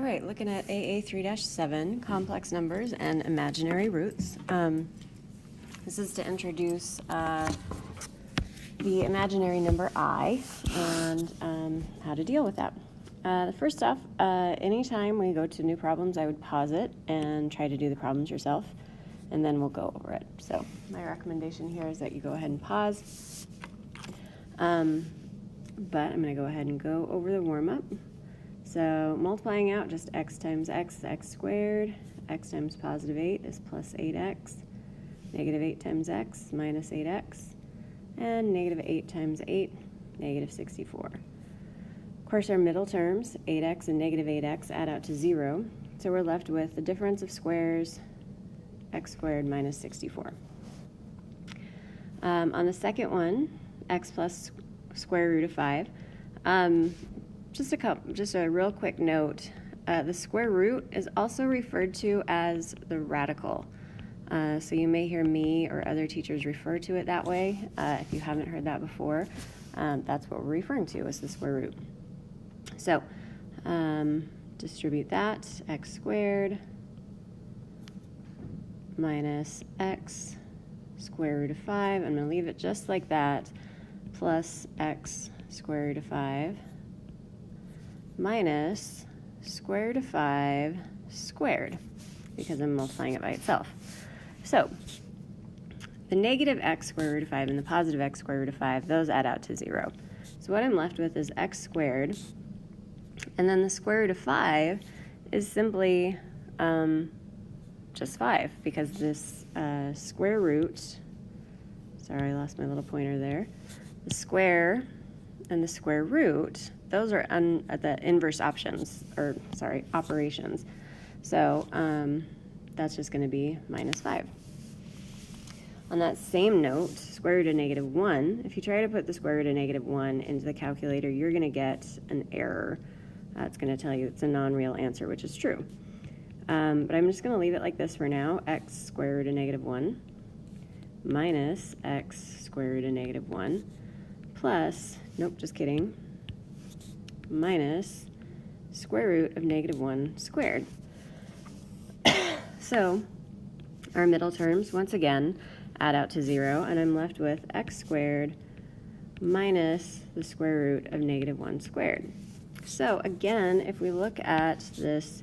All right, looking at AA3-7, complex numbers and imaginary roots. This is to introduce the imaginary number I and how to deal with that. First off, anytime we go to new problems, I would pause it and try to do the problems yourself, and then we'll go over it. So my recommendation here is that you go ahead and pause. But I'm going to go ahead and go over the warm-up. So multiplying out, just x times x squared. X times positive 8 is plus 8x. Negative 8 times x minus 8x. And negative 8 times 8, negative 64. Of course, our middle terms, 8x and negative 8x, add out to 0. So we're left with the difference of squares, x squared minus 64. On the second one, x plus square root of 5. Just a real quick note, the square root is also referred to as the radical. So you may hear me or other teachers refer to it that way. If you haven't heard that before, that's what we're referring to as the square root. So distribute that, x squared minus x square root of 5. I'm going to leave it just like that, plus x square root of 5 minus square root of 5 squared, because I'm multiplying it by itself. So the negative x square root of 5 and the positive x square root of 5, those add out to 0. So what I'm left with is x squared, and then the square root of 5 is simply just 5, because this square root, sorry, I lost my little pointer there, the square and the square root, those are the inverse operations. So that's just going to be minus 5. On that same note, square root of negative 1, if you try to put the square root of negative 1 into the calculator, you're going to get an error. It's going to tell you it's a non-real answer, which is true. But I'm just going to leave it like this for now, x square root of negative 1 minus x square root of negative 1 plus, nope, just kidding, minus square root of negative 1 squared. So our middle terms, once again, add out to 0, and I'm left with x squared minus the square root of negative 1 squared. So again, if we look at this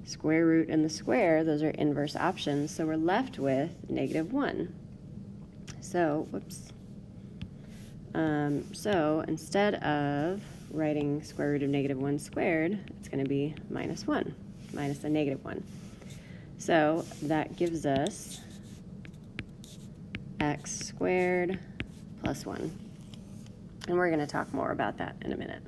square root and the square, those are inverse options, so we're left with negative 1. So, so instead of writing square root of negative 1 squared, it's going to be minus 1, minus a negative 1. So that gives us x squared plus 1. And we're going to talk more about that in a minute.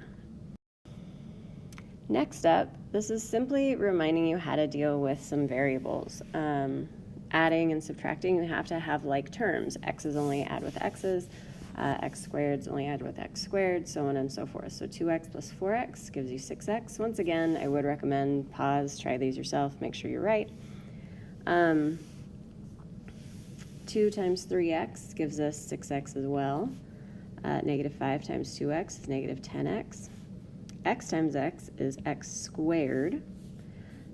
Next up, this is simply reminding you how to deal with some variables. Adding and subtracting, you have to have like terms. X's only add with x's. X squareds only add with x squared, so on and so forth. So 2x plus 4x gives you 6x. Once again, I would recommend pause, try these yourself, make sure you're right. 2 times 3x gives us 6x as well. Negative 5 times 2x is negative 10x. X times x is x squared.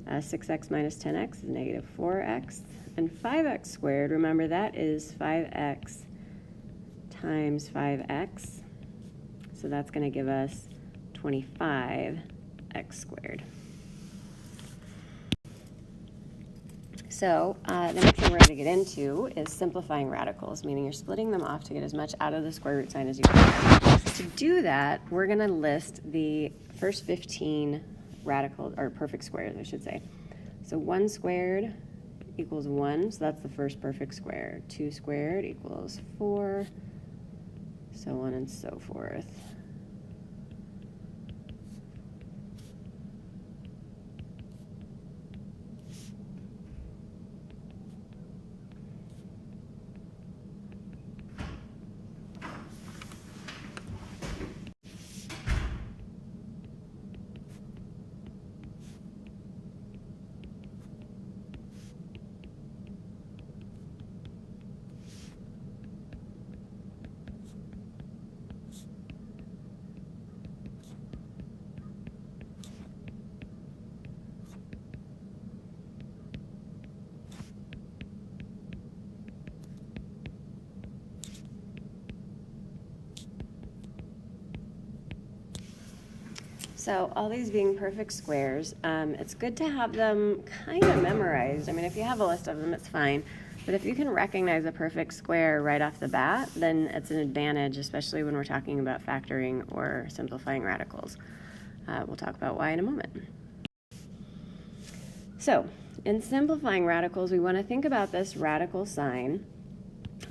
6x minus 10x is negative 4x. And 5x squared, remember that is 5x times 5x. So that's going to give us 25x squared. So the next thing we're going to get into is simplifying radicals, meaning you're splitting them off to get as much out of the square root sign as you can. To do that, we're going to list the first 15 radicals, or perfect squares, I should say. So 1 squared equals 1, so that's the first perfect square. 2 squared equals 4, so on and so forth. So all these being perfect squares, it's good to have them kind of memorized. I mean, if you have a list of them, it's fine. But if you can recognize a perfect square right off the bat, then it's an advantage, especially when we're talking about factoring or simplifying radicals. We'll talk about why in a moment. So in simplifying radicals, we want to think about this radical sign,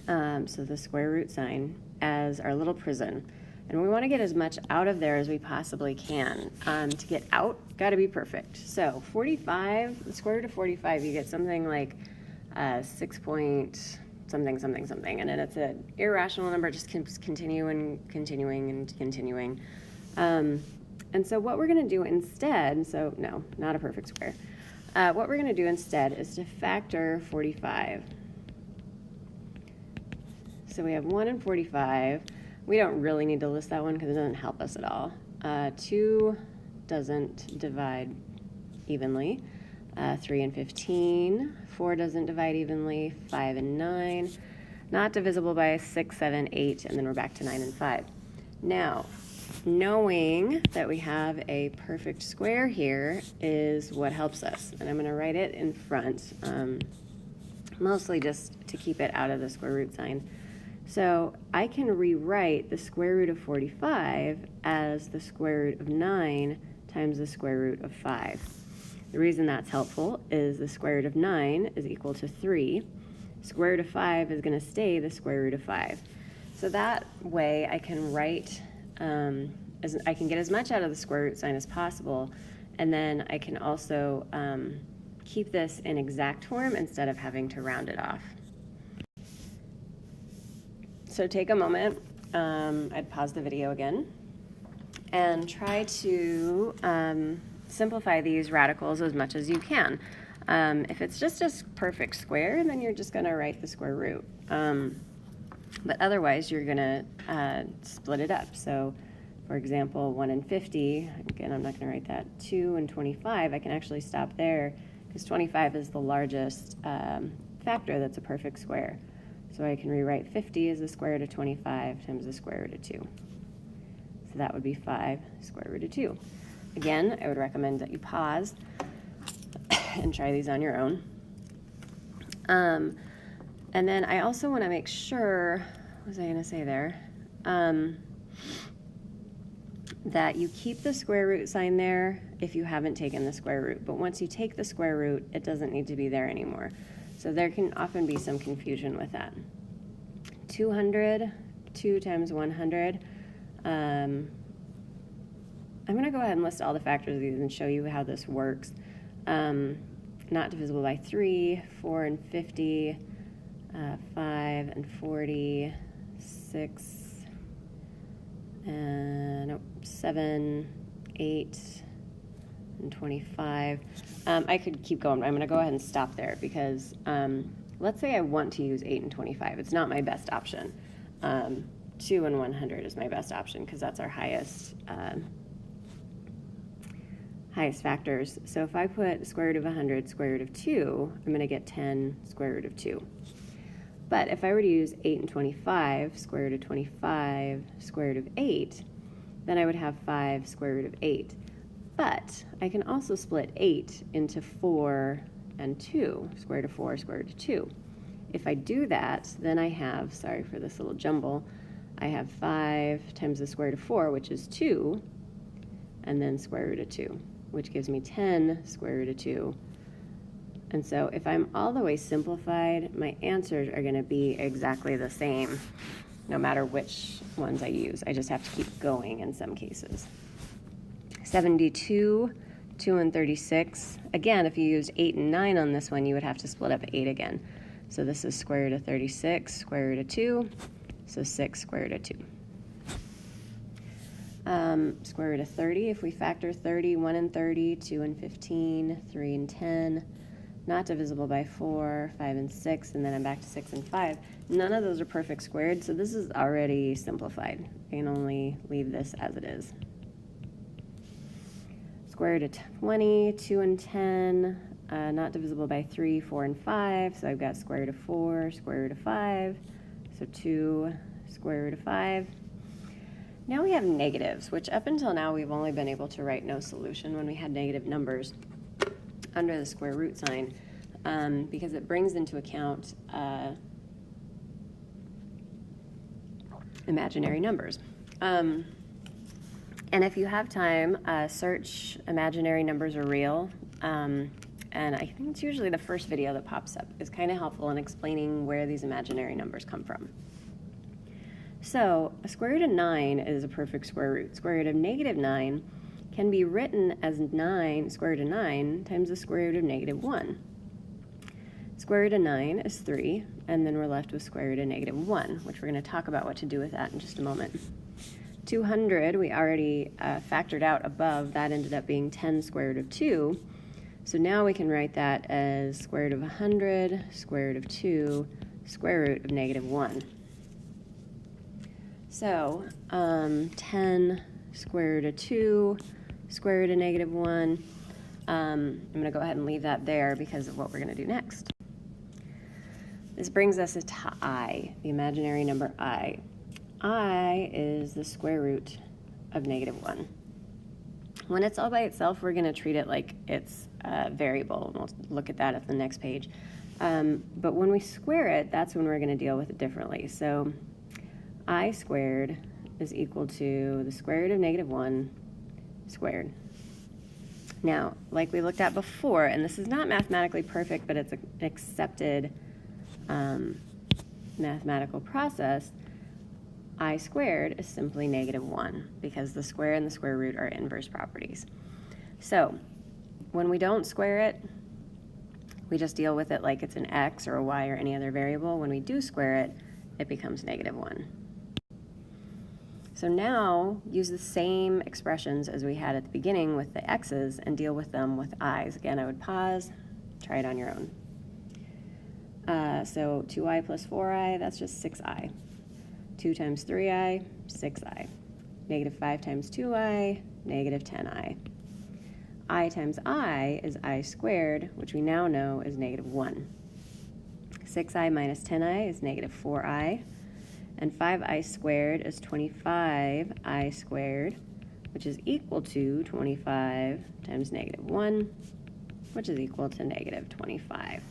so the square root sign, as our little prison. And we want to get as much out of there as we possibly can. To get out, got to be perfect. So 45, the square root of 45, you get something like 6 point something, something, something. And then it's an irrational number, just keeps continuing and continuing and continuing. And so what we're going to do instead, so no, not a perfect square. What we're going to do instead is to factor 45. So we have 1 and 45. We don't really need to list that one because it doesn't help us at all. 2 doesn't divide evenly. 3 and 15. 4 doesn't divide evenly. 5 and 9. Not divisible by 6, 7, 8, and then we're back to 9 and 5. Now, knowing that we have a perfect square here is what helps us. And I'm going to write it in front, mostly just to keep it out of the square root sign. So I can rewrite the square root of 45 as the square root of 9 times the square root of 5. The reason that's helpful is the square root of 9 is equal to 3. Square root of 5 is going to stay the square root of 5. So that way I can write, I can get as much out of the square root sign as possible, and then I can also keep this in exact form instead of having to round it off. So take a moment, I'd pause the video again, and try to simplify these radicals as much as you can. If it's just a perfect square, then you're just going to write the square root. But otherwise, you're going to split it up. So, for example, 1 and 50, again, I'm not going to write that. 2 and 25, I can actually stop there because 25 is the largest factor that's a perfect square. So I can rewrite 50 as the square root of 25 times the square root of 2. So that would be 5 square root of 2. Again, I would recommend that you pause and try these on your own. And then I also want to make sure, what was I going to say there? That you keep the square root sign there if you haven't taken the square root. But once you take the square root, it doesn't need to be there anymore. So there can often be some confusion with that. 200, 2 times 100. I'm going to go ahead and list all the factors of these and show you how this works. Not divisible by 3, 4 and 50, 5 and 40, 6, and 7, 8, and 25. I could keep going, but I'm going to go ahead and stop there because let's say I want to use 8 and 25. It's not my best option. 2 and 100 is my best option because that's our highest factors. So if I put square root of 100, square root of 2, I'm going to get 10 square root of 2. But if I were to use 8 and 25, square root of 25, square root of 8, then I would have 5 square root of 8. But I can also split 8 into 4 and 2, square root of 4, square root of 2. If I do that, then I have, sorry for this little jumble, I have 5 times the square root of 4, which is 2, and then square root of 2, which gives me 10 square root of 2. And so if I'm all the way simplified, my answers are going to be exactly the same no matter which ones I use. I just have to keep going in some cases. 72, 2 and 36. Again, if you used 8 and 9 on this one, you would have to split up 8 again. So this is square root of 36, square root of 2, so 6 square root of 2. Square root of 30, if we factor 30, 1 and 30, 2 and 15, 3 and 10, not divisible by 4, 5 and 6, and then I'm back to 6 and 5. None of those are perfect squared, so this is already simplified. I can only leave this as it is. Square root of 20, 2 and 10, not divisible by 3, 4 and 5, so I've got square root of 4, square root of 5, so 2 square root of 5. Now we have negatives, which up until now we've only been able to write no solution when we had negative numbers under the square root sign, because it brings into account imaginary numbers. And if you have time, search imaginary numbers are real. And I think it's usually the first video that pops up. It's kind of helpful in explaining where these imaginary numbers come from. So a square root of 9 is a perfect square root. Square root of negative 9 can be written as 9, square root of 9 times the square root of negative 1. Square root of 9 is 3, and then we're left with square root of negative 1, which we're going to talk about what to do with that in just a moment. 200, we already factored out above. That ended up being 10 square root of 2. So now we can write that as square root of 100, square root of 2, square root of negative 1. So 10 square root of 2, square root of negative 1. I'm going to go ahead and leave that there because of what we're going to do next. This brings us to I, the imaginary number I. I is the square root of negative 1. When it's all by itself, we're going to treat it like it's a variable. We'll look at that at the next page. But when we square it, that's when we're going to deal with it differently. So I squared is equal to the square root of negative 1 squared. Now, like we looked at before, and this is not mathematically perfect, but it's an accepted mathematical process, I squared is simply negative 1 because the square and the square root are inverse properties. So when we don't square it, we just deal with it like it's an x or a y or any other variable. When we do square it, it becomes negative 1. So now use the same expressions as we had at the beginning with the x's and deal with them with i's. Again, I would pause, try it on your own. So 2i plus 4i, that's just 6i. 2 times 3i, 6i. Negative 5 times 2i, negative 10i. I times I is I squared, which we now know is negative 1. 6i minus 10i is negative 4i. And 5i squared is 25i squared, which is equal to 25 times negative 1, which is equal to negative 25.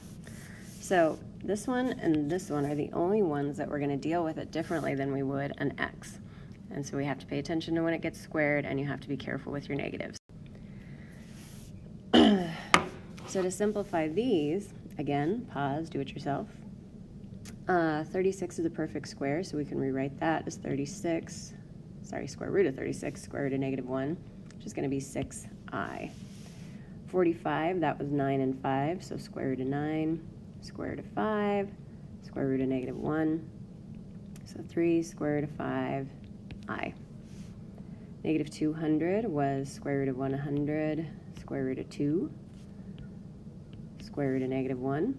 So this one and this one are the only ones that we're going to deal with it differently than we would an x. And so we have to pay attention to when it gets squared, and you have to be careful with your negatives. So to simplify these, again, pause, do it yourself. 36 is a perfect square, so we can rewrite that as square root of 36, square root of negative 1, which is going to be 6i. 45, that was 9 and 5, so square root of 9, square root of 5, square root of negative 1, so 3 square root of 5i. Negative 200 was square root of 100, square root of 2, square root of negative 1,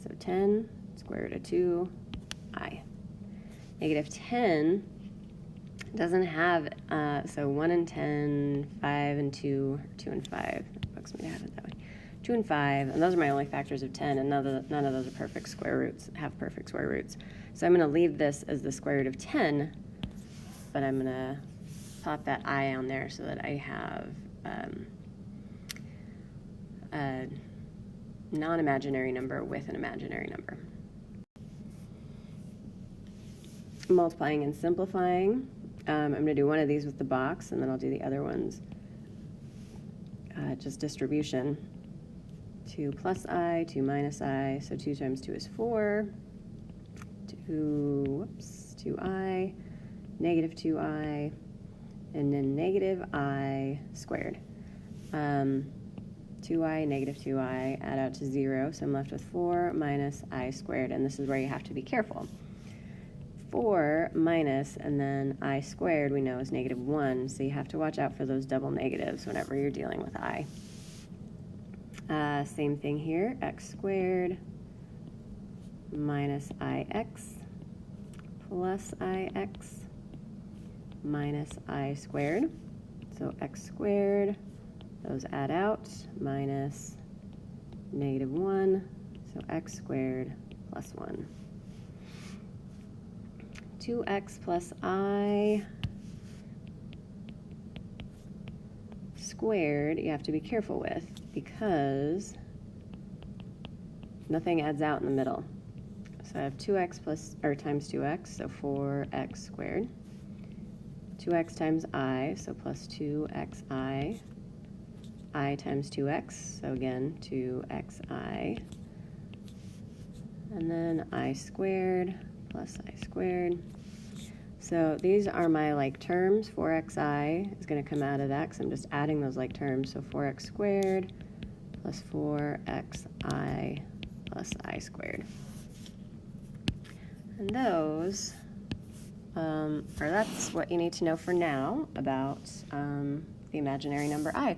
so 10 square root of 2i. Negative 10 doesn't have, so 1 and 10, 5 and 2, 2 and 5. That bugs me to have it that way. 2 and 5, and those are my only factors of 10, and none of those are perfect square roots, have perfect square roots. So I'm going to leave this as the square root of 10, but I'm going to pop that I on there so that I have a non-imaginary number with an imaginary number. Multiplying and simplifying. I'm going to do one of these with the box, and then I'll do the other ones just distribution. 2 plus I, 2 minus I, so 2 times 2 is 4. 2i, negative 2i, and then negative I squared. 2i, negative 2i, add out to 0, so I'm left with 4 minus I squared, and this is where you have to be careful. 4 minus, and then I squared we know is negative 1, so you have to watch out for those double negatives whenever you're dealing with I. Same thing here, x squared minus ix plus ix minus I squared. So x squared, those add out, minus negative 1, so x squared plus 1. 2x plus I squared you have to be careful with because nothing adds out in the middle. So I have 2x plus, or times 2x, so 4x squared. 2x times I, so plus 2xi. I times 2x, so again 2xi. And then I squared plus I squared. So these are my like terms. 4xi is going to come out of that because I'm just adding those like terms. So 4x squared plus 4xi plus I squared. And those, or that's what you need to know for now about the imaginary number I.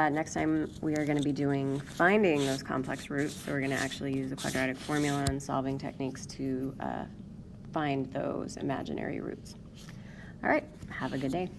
Next time we are going to be doing finding those complex roots, so we're going to actually use the quadratic formula and solving techniques to find those imaginary roots. All right, have a good day.